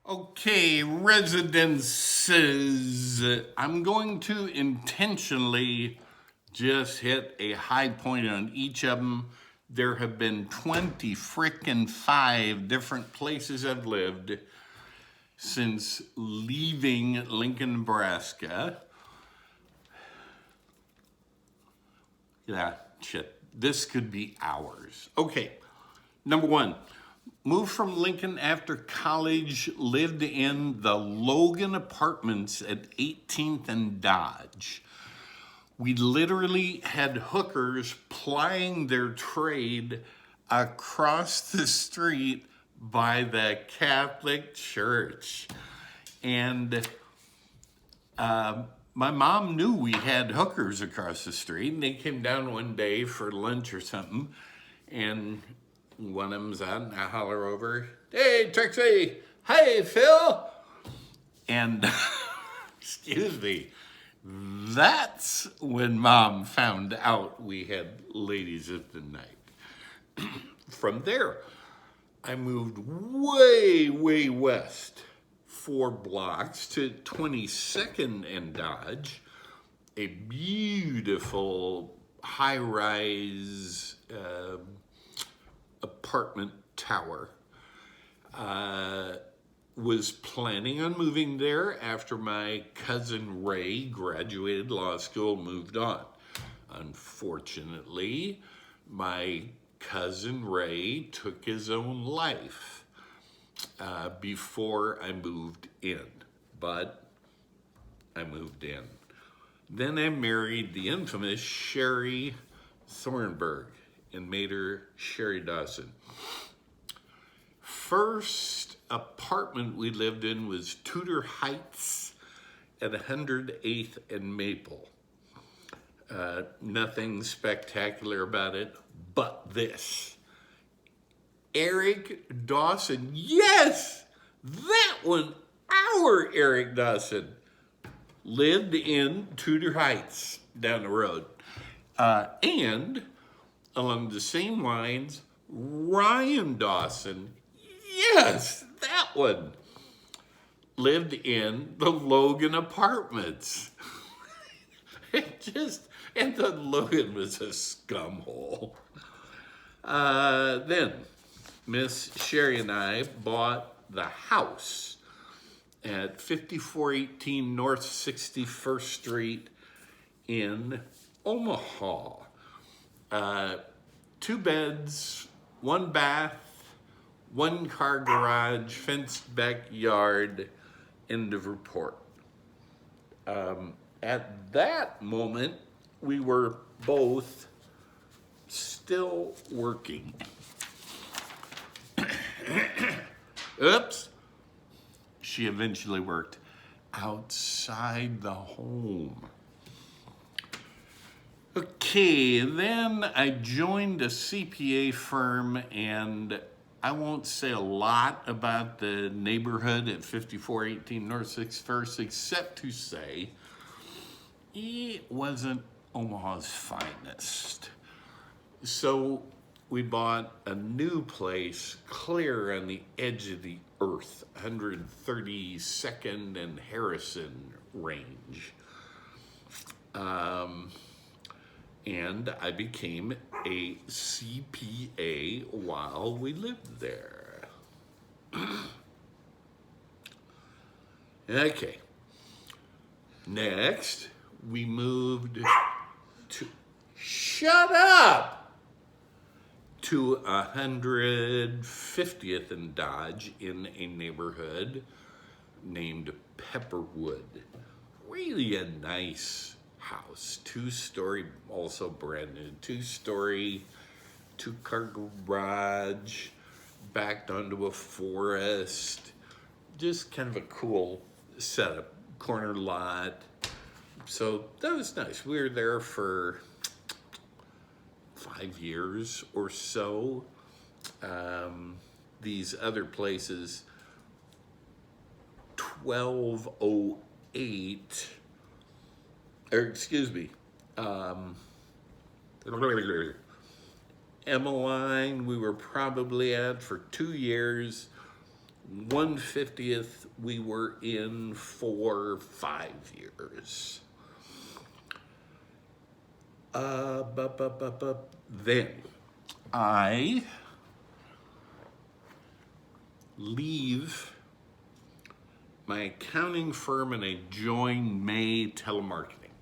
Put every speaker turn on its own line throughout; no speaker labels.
Okay, residences. I'm going to intentionally just hit a high point on each of them. There have been 20 frickin' 5 different places I've lived since leaving Lincoln, Nebraska. Yeah, shit. This could be hours. Okay, number one, moved from Lincoln after college, lived in the Logan Apartments at 18th and Dodge. We literally had hookers plying their trade across the street by the Catholic Church. And my mom knew we had hookers across the street, and they came down one day for lunch or something, and one of them's out, and I holler over, "Hey, Trixie! Hey, Phil!" And, excuse me, that's when Mom found out we had ladies of the night. From there, I moved way, way west, 4 blocks to 22nd and Dodge, a beautiful high-rise apartment tower. Was planning on moving there after my cousin Ray graduated law school, moved on. Unfortunately, my cousin Ray took his own life before I moved in, but I moved in. Then I married the infamous Sherry Thornburg and made her Sherry Dawson. First apartment we lived in was Tudor Heights at 108th and Maple. Nothing spectacular about it, but this. Eric Dawson, yes, that one, our Eric Dawson, lived in Tudor Heights down the road. And along the same lines, Ryan Dawson, yes, that one, lived in the Logan Apartments. And the Logan was a scumhole. Then Miss Sherry and I bought the house at 5418 North 61st Street in Omaha. 2 beds, 1 bath, 1-car garage, fenced backyard, end of report. At that moment, we were both still working. Oops. She eventually worked outside the home. Okay, then I joined a CPA firm, and I won't say a lot about the neighborhood at 5418 North 61st, except to say it wasn't Omaha's finest. So we bought a new place clear on the edge of the earth, 132nd and Harrison range. And I became a CPA while we lived there. Okay. Next, we moved to, shut up, to 150th and Dodge in a neighborhood named Pepperwood. Really a nice house, 2-story, also brand new, 2-story, 2-car garage, backed onto a forest. Just kind of a cool setup, corner lot. So that was nice. We were there for 5 years or so. These other places, 1208, or excuse me, Emmeline, we were probably at for 2 years. 150th, we were in for 5 years. Then I leave my accounting firm and I join May Telemarketing.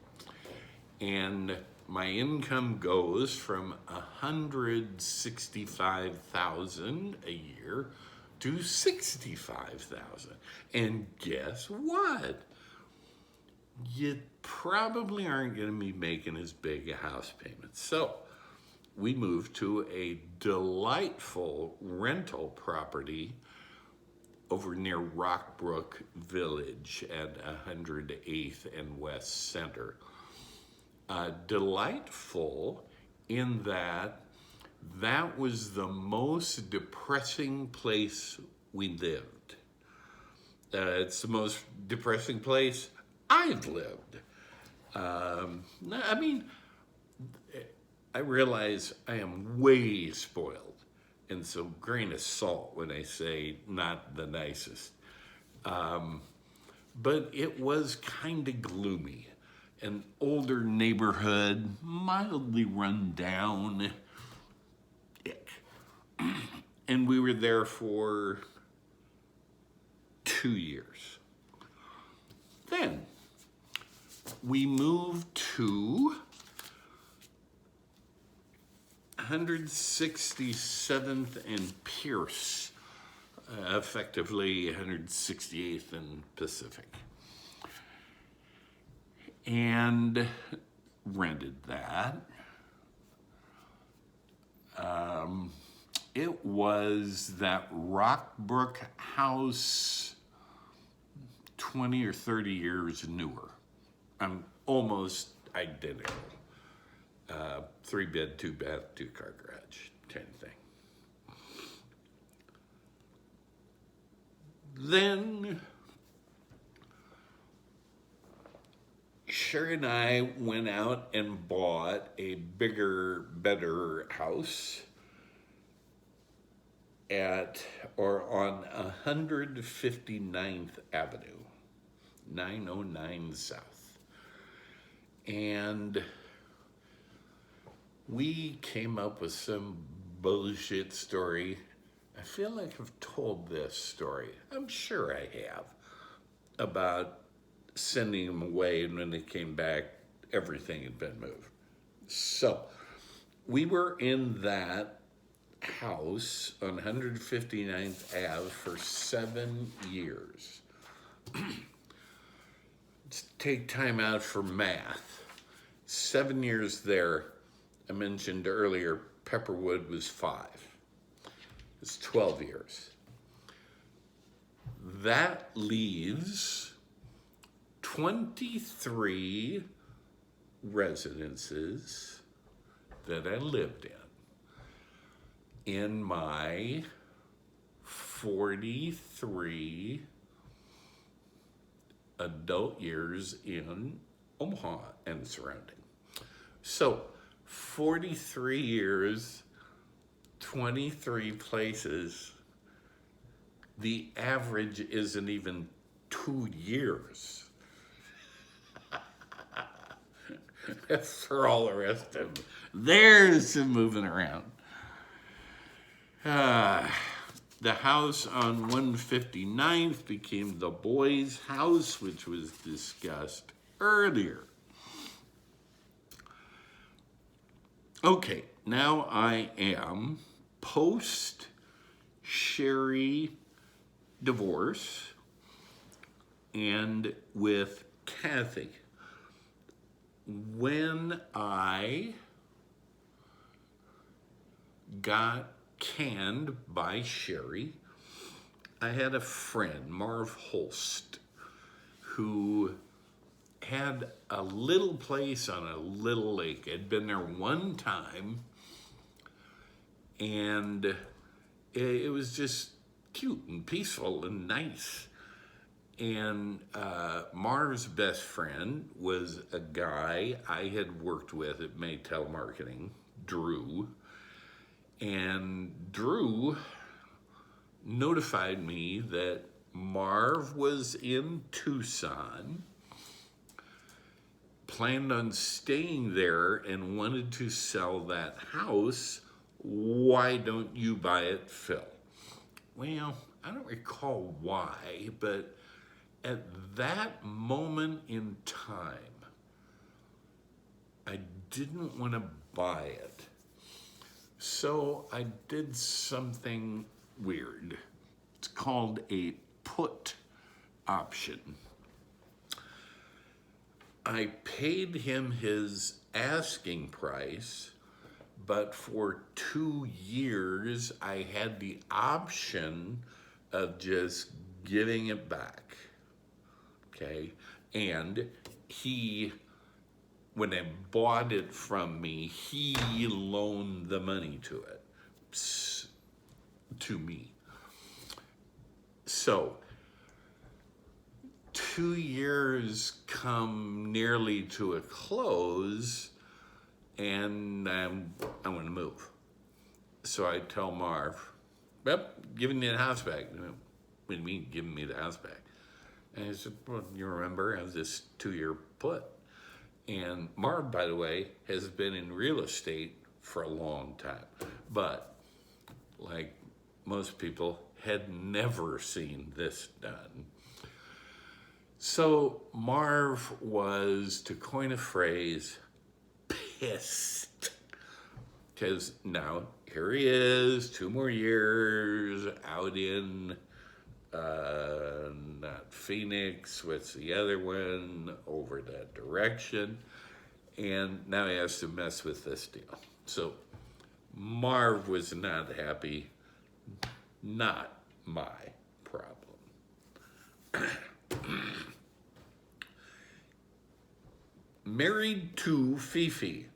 And my income goes from $165,000 a year to $65,000. And guess what? You probably aren't going to be making as big a house payment. So we moved to a delightful rental property over near Rockbrook Village at 108th and West Center. Delightful in that was the most depressing place we lived. It's the most depressing place I've lived. I mean, I realize I am way spoiled, and so grain of salt when I say not the nicest. But it was kind of gloomy. An older neighborhood, mildly run down. Ick. And we were there for 2 years. Then we moved to 167th and Pierce, effectively 168th and Pacific. And rented that. It was that Rockbrook house 20 or 30 years newer. I'm almost identical. 3-bed, 2-bath, 2-car garage kind of thing. Then Sherry and I went out and bought a bigger, better house on 159th Avenue, 909 South. And we came up with some bullshit story. I feel like I've told this story. I'm sure I have. About sending them away, and when they came back, everything had been moved. So we were in that house on 159th Ave for 7 years. Let's take time out for math. 7 years there. I mentioned earlier, Pepperwood was 5. It's 12 years. That leaves 23 residences that I lived in my 43 adult years in Omaha and surrounding. So 43 years, 23 places. The average isn't even 2 years. For all the rest of them. There's some moving around. The house on 159th became the boys' house, which was discussed earlier. Okay, now I am post-Sherry divorce and with Kathy. When I got canned by Sherry, I had a friend, Marv Holst, who had a little place on a little lake. I'd been there one time, and it was just cute and peaceful and nice. And Marv's best friend was a guy I had worked with at May Telemarketing, Drew. And Drew notified me that Marv was in Tucson, planned on staying there, and wanted to sell that house. Why don't you buy it, Phil? Well, I don't recall why, but at that moment in time, I didn't want to buy it. So I did something weird. It's called a put option. I paid him his asking price, but for 2 years, I had the option of just giving it back, okay? And when they bought it from me, he loaned the money to me. So 2 years come nearly to a close, and I'm going to move. So I tell Marv, yep, giving you the house back. What do you mean giving me the house back? And he said, well, you remember, I have this 2-year put. And Marv, by the way, has been in real estate for a long time, but like most people, had never seen this done. So Marv was, to coin a phrase, pissed. Because now here he is, 2 more years out in not Phoenix, what's the other one, over that direction. And now he has to mess with this deal. So Marv was not happy. Not my problem. Married to Fifi.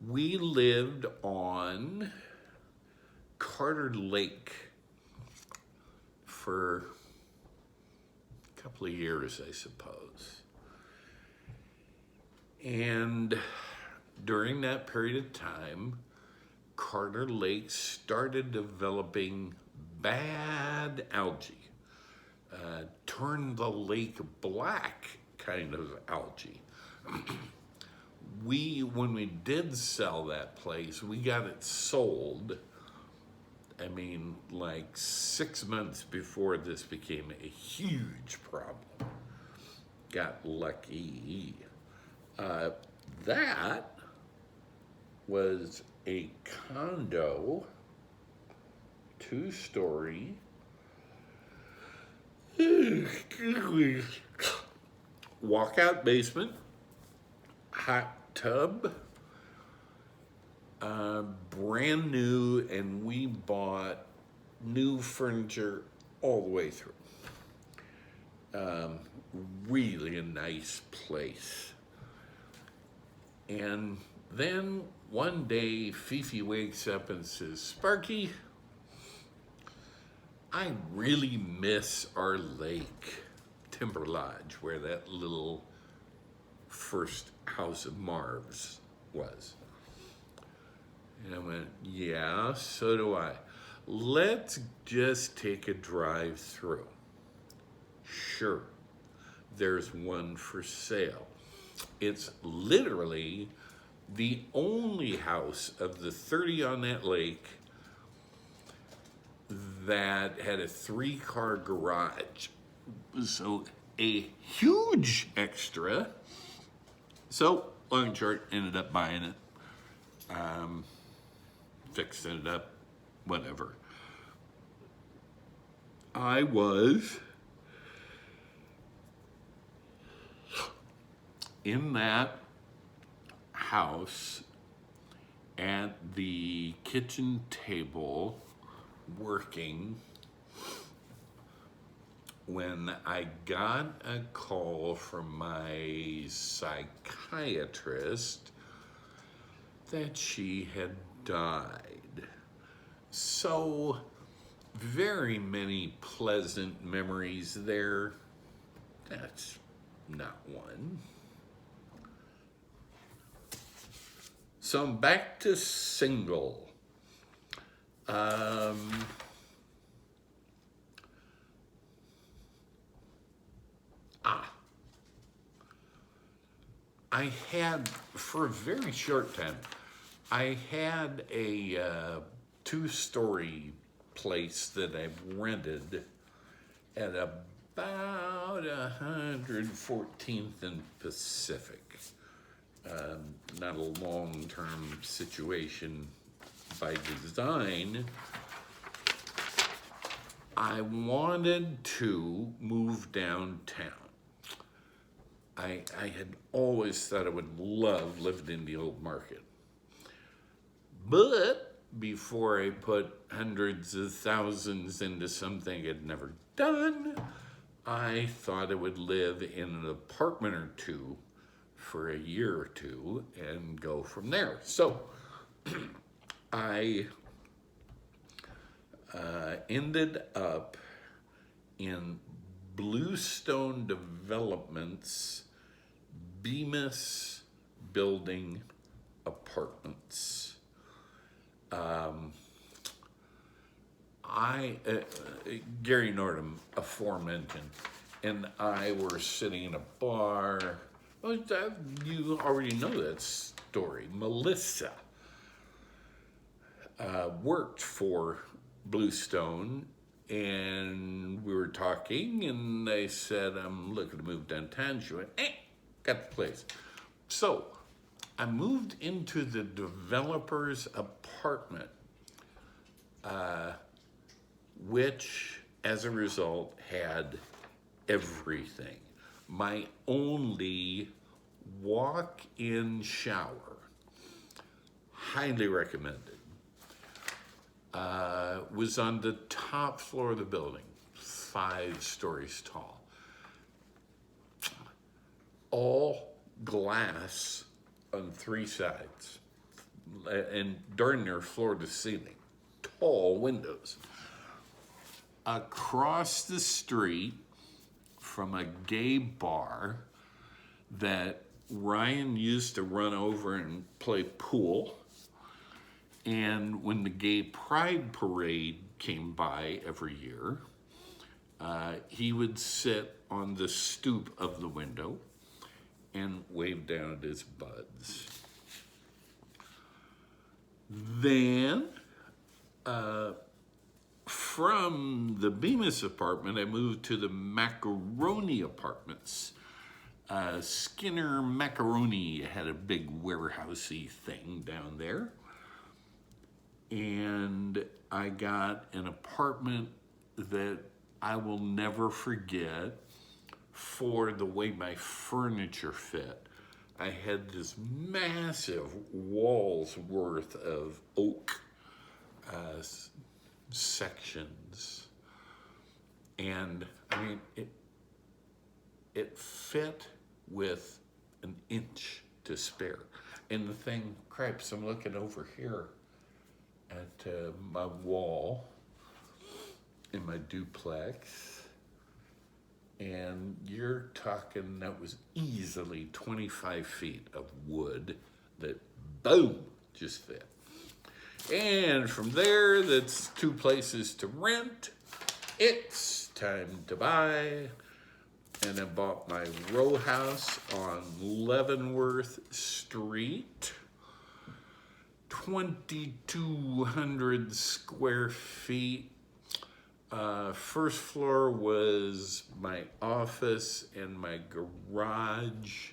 We lived on Carter Lake for a couple of years, I suppose. And during that period of time, Carter Lake started developing bad algae, turned the lake black kind of algae. When we did sell that place, we got it sold, I mean, like 6 months before this became a huge problem. Got lucky. That was a condo, 2-story, walkout basement, hot tub, brand new, and we bought new furniture all the way through. Really a nice place. And then one day, Fifi wakes up and says, Sparky, I really miss our lake, Timber Lodge, where that little first house of Marv's was. And I went, yeah, so do I. Let's just take a drive through. Sure, there's one for sale. It's literally the only house of the 30 on that lake that had a 3-car garage. So a huge extra. So, long and short, ended up buying it. Fixing it up, whatever. I was in that house at the kitchen table working when I got a call from my psychiatrist that she had died. So very many pleasant memories there. That's not one. So I'm back to single. I had, for a very short time, I had a two-story place that I rented at about 114th and Pacific. Not a long-term situation by design. I wanted to move downtown. I had always thought I would love living in the old market. But before I put hundreds of thousands into something I'd never done, I thought I would live in an apartment or two for a year or two and go from there. So I ended up in Bluestone Developments Bemis Building Apartments. Gary Nordham, aforementioned, and I were sitting in a bar. Well, you already know that story. Melissa worked for Bluestone, and we were talking, and I said, I'm looking to move downtown. She went, got the place. So I moved into the developer's apartment, which, as a result, had everything. My only walk-in shower, highly recommended, was on the top floor of the building, 5 stories tall. All glass on 3 sides, and darn near floor to ceiling, tall windows. Across the street from a gay bar that Ryan used to run over and play pool. And when the gay pride parade came by every year, he would sit on the stoop of the window and wave down at his buds. Then, from the Bemis apartment, I moved to the Macaroni Apartments. Skinner Macaroni had a big warehousey thing down there. And I got an apartment that I will never forget for the way my furniture fit. I had this massive wall's worth of oak sections, and I mean it fit with an inch to spare. And the thing, cripes, I'm looking over here at my wall in my duplex, and you're talking that was easily 25 feet of wood that, boom, just fit. And from there, that's 2 places to rent. It's time to buy. And I bought my row house on Leavenworth Street. 2,200 square feet. First floor was my office and my garage.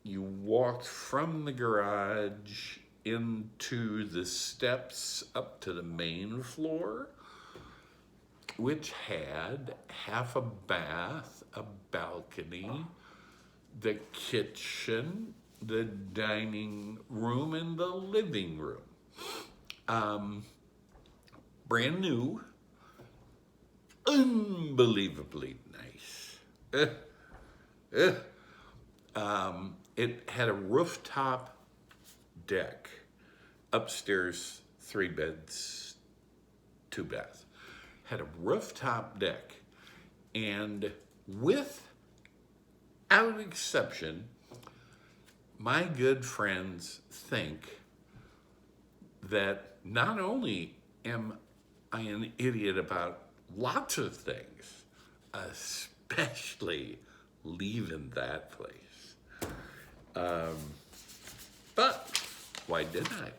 You walked from the garage into the steps up to the main floor, which had half a bath, a balcony, the kitchen, the dining room, and the living room. Brand new, unbelievably nice. It had a rooftop deck, upstairs, 3 beds, 2 baths. Had a rooftop deck, and without exception, my good friends think that not only am I an idiot about lots of things, especially leaving that place, But why did I?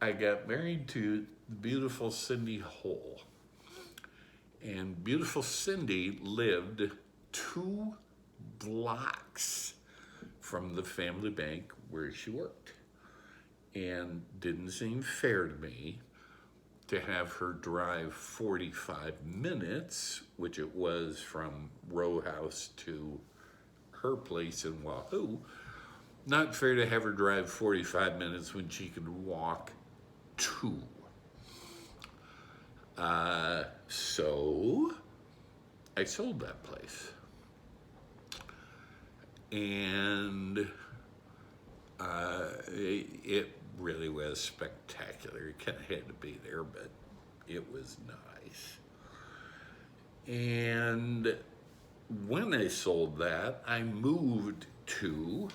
I got married to beautiful Cindy Hole. And beautiful Cindy lived 2 blocks from the family bank where she worked. And didn't seem fair to me to have her drive 45 minutes, which it was from Row House to her place in Wahoo. Not fair to have her drive 45 minutes when she could walk 2. So I sold that place. And it really was spectacular. It kind of had to be there, but it was nice. And when I sold that, I moved to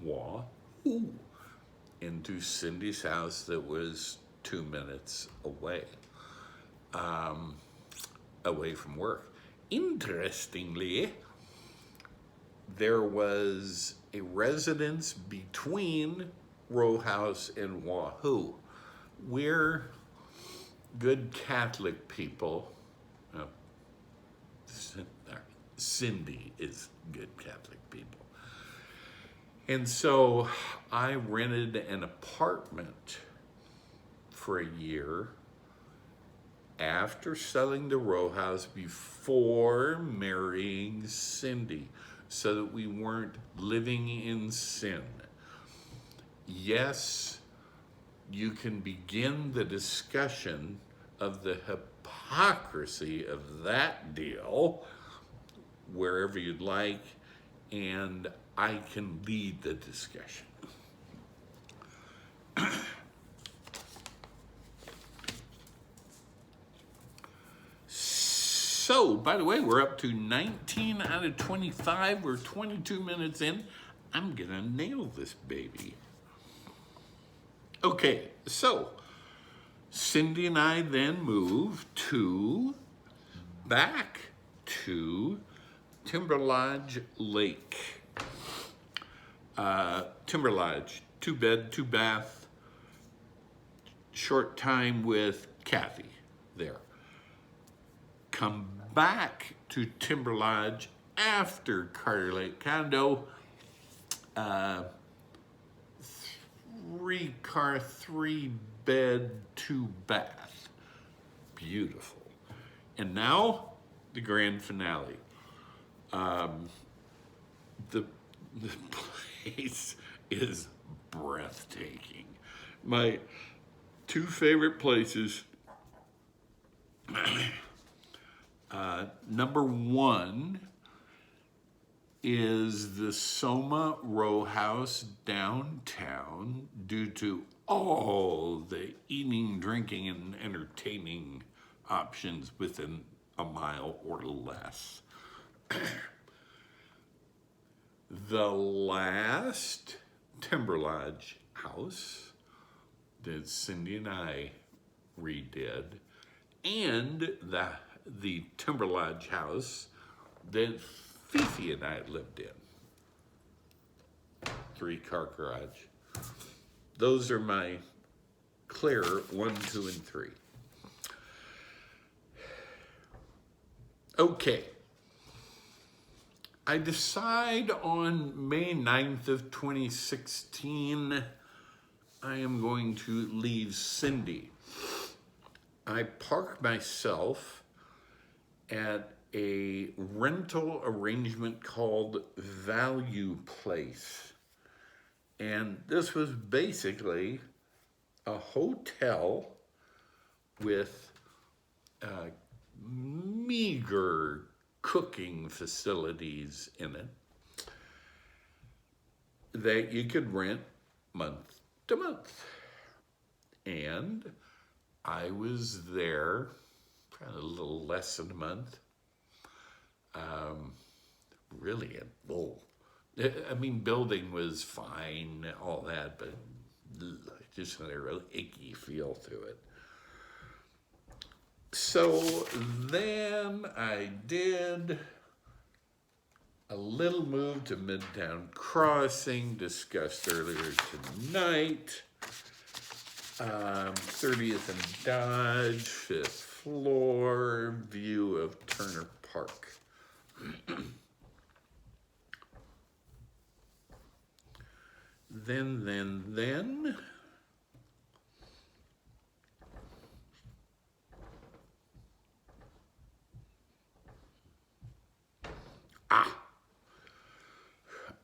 Wahoo, into Cindy's house that was 2 minutes away from work. Interestingly, there was a residence between Row House and Wahoo. We're good Catholic people. Well, Cindy is good Catholic people. And so I rented an apartment for a year after selling the row house before marrying Cindy, so that we weren't living in sin. Yes, you can begin the discussion of the hypocrisy of that deal wherever you'd like, and I can lead the discussion. So, by the way, we're up to 19 out of 25. We're 22 minutes in. I'm gonna nail this baby. Okay, so Cindy and I then moved back to Timber Lodge Lake. Timber Lodge, 2-bed, 2-bath, short time with Kathy there. Come back to Timber Lodge after Carter Lake Condo, 3-car, 3-bed, 2-bath. Beautiful. And now, the grand finale. The place is breathtaking. My 2 favorite places, number 1 is the Soma Row House downtown, due to all the eating, drinking, and entertaining options within a mile or less. The last Timber Lodge house that Cindy and I redid, and the Timber Lodge house that Fifi and I lived in. 3-car garage. Those are my clear 1, 2, and 3. Okay. I decide on May 9th of 2016, I am going to leave Cindy. I park myself at a rental arrangement called Value Place. And this was basically a hotel with meager cooking facilities in it that you could rent month to month. And I was there probably a little less than a month. Really, building was fine, all that, but just had a real icky feel to it. So then I did A little move to Midtown Crossing, discussed earlier tonight. 30th and Dodge, 5th floor, view of Turner Park. Then.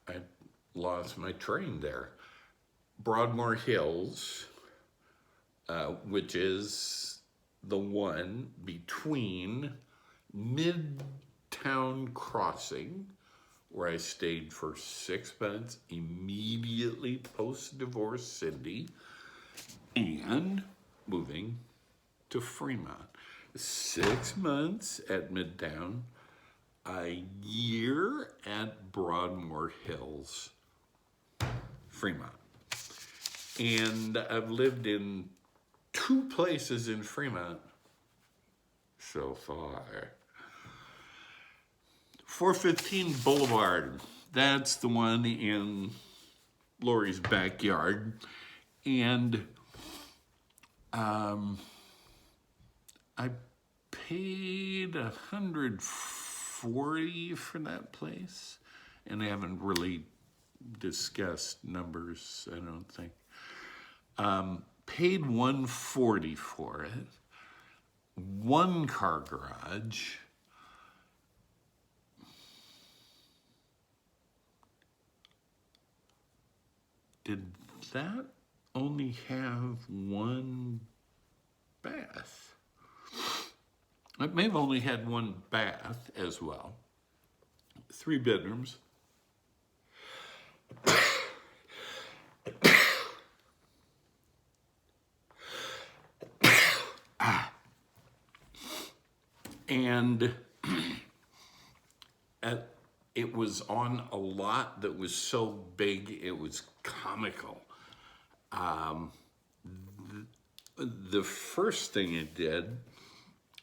I lost my train there. Broadmoor Hills, which is the one between Midtown Crossing, where I stayed for 6 months immediately post-divorce Cindy, and moving to Fremont. 6 months at Midtown, a year at Broadmoor Hills, Fremont. And I've lived in 2 places in Fremont so far. 415 Boulevard, that's the one in Lori's backyard. And I paid $140 for that place, and I haven't really discussed numbers, I don't think. Paid $140 for it. 1-car garage. Did that only have 1 bath? It may have only had 1 bath as well. 3 bedrooms. And it was on a lot that was so big, it was comical. The first thing it did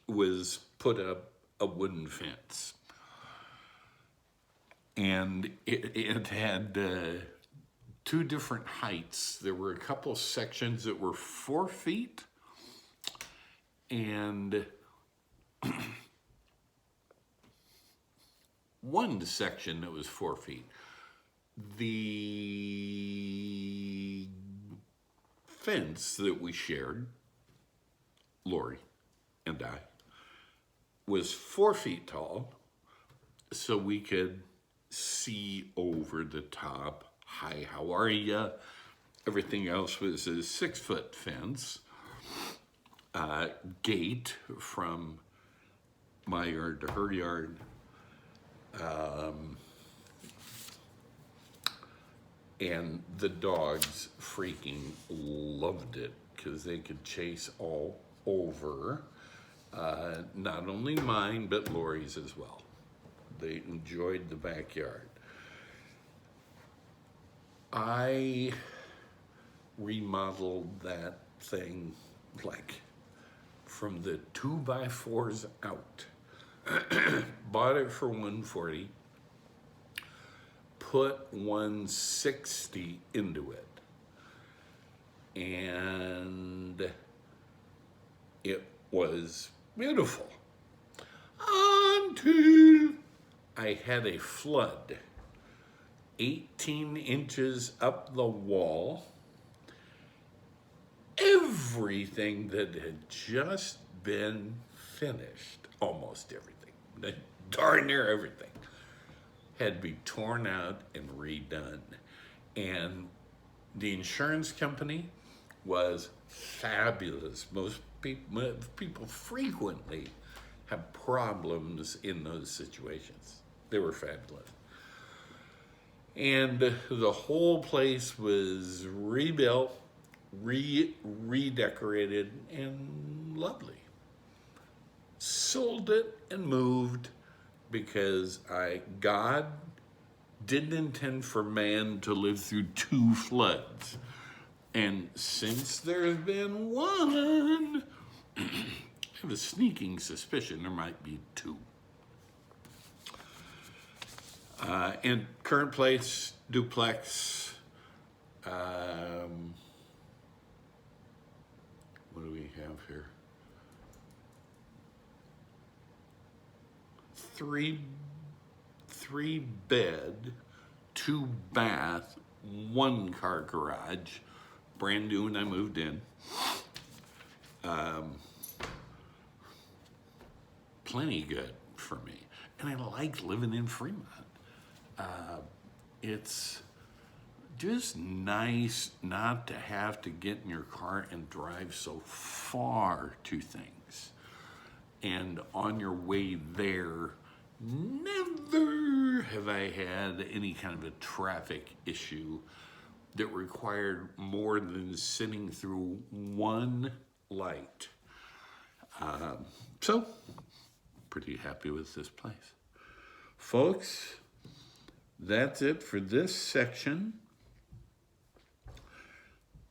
was put up a wooden fence. And it had 2 different heights. There were a couple sections that were 4 feet, and one section that was 4 feet. The fence that we shared, Lori and I, was 4 feet tall, so we could see over the top. Hi, how are ya? Everything else was a 6-foot fence. Gate from my yard to her yard. And the dogs freaking loved it because they could chase all over, not only mine, but Lori's as well. They enjoyed the backyard. I remodeled that thing like from the 2x4s out. Bought it for $140, put $160 into it, and it was beautiful until I had a flood. 18 inches up the wall. Everything that had just been finished, almost everything, darn near everything, had to be torn out and redone. And the insurance company was fabulous. Most people frequently have problems in those situations. They were fabulous. And the whole place was rebuilt, redecorated, and lovely. Sold it and moved because God didn't intend for man to live through 2 floods. And since there's been one, I have a sneaking suspicion there might be 2. And current place, duplex. What do we have here? Three bed, 2 bath, 1 car garage, brand new when I moved in. Plenty good for me. And I like living in Fremont. It's just nice not to have to get in your car and drive so far to things. And on your way there, never have I had any kind of a traffic issue that required more than sitting through 1 light. So, pretty happy with this place. Folks, that's it for this section.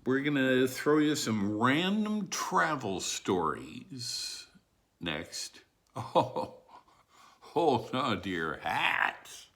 We're gonna throw you some random travel stories next. Oh, hold on to your hats.